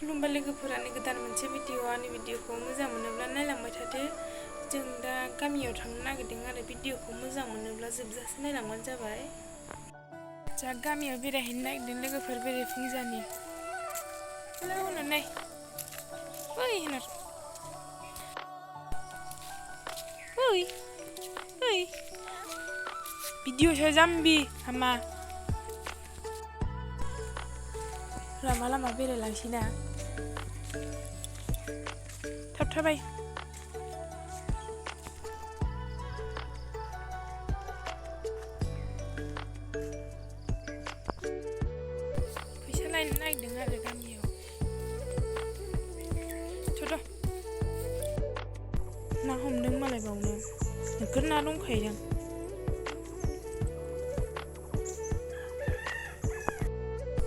खुलुमबाय लोगोफोरानो गोदान मोनसे भिडिअ आंनि भिडिअखौ मोजां मोनोब्ला नायलांबाय थादो। जों दा गामियाव थांनो नागिरदों आरो भिडिअखौ मोजां मोनोब्ला जोबजासे नायलांबानो जाबाय। जा गामियाव बेरायहैनो नागिरदों लोगोफोर बेरायफुंजानि। हेलौ होननानै ओइ होनना ओइ ओइ भिडिअसो जाम्बि हामा लामा लामा बेरायलांसै ना थाब थाबाय। फैसा लायनो नागिरदों आरो गामियाव थ' ना हमदों मालाय बावनो नोगोर ना दंखायोदां।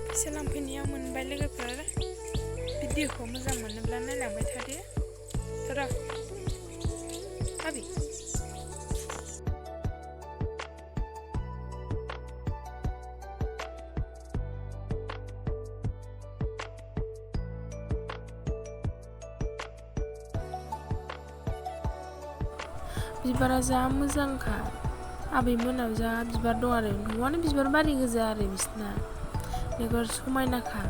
फैसा लांफैनायाव मोनबाय लोगोफोर भिडिअखौ मोजां मोनोब्ला नायलांबाय थादो। र' भाबि बिबारा जा मोजांखा आबैमोनाव जा बिबार दं आरो न'आनो बिबार बारि गोजा आरो बिसना नोगोर समायनाखा।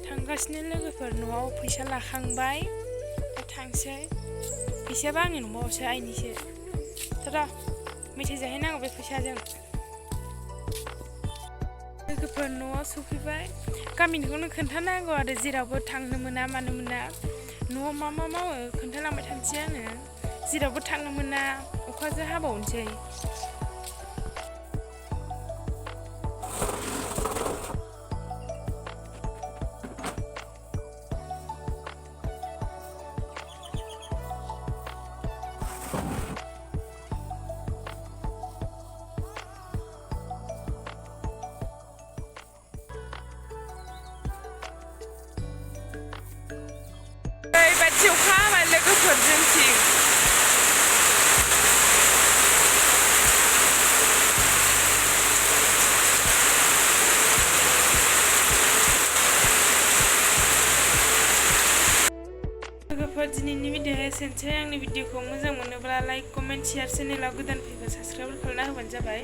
थांगासिनो लोगोफोर न'आव फैसा लाखांबाय थांसै। फैसायाबो आंनि न'आवसो आइनिसो। र' मेथाइ जाहैनांगौ बे फैसाजों। लोगोफोर न'आव सफैबाय गामिनिखौनो खोन्थानांगौ आरो जेरावबो थांनो मोना मानो मोना न'आव मा मा मावो खोन्थालांबाय थानोसै आङो। जेरावबो थांनो मोना अखासो हाबावनोसै। ओरैबादि अखा हाबाय लोगोफोर जोंथिं। लोगोफोर दिनैनि भिडिअआ एसेनोसै। आंनि भिडिअखौ मोजां मोनोब्ला लाइक कमेन्ट शेयार चेनेलाव गोदान फैबा साबस्क्राइब खालामना होबानो जाबाय।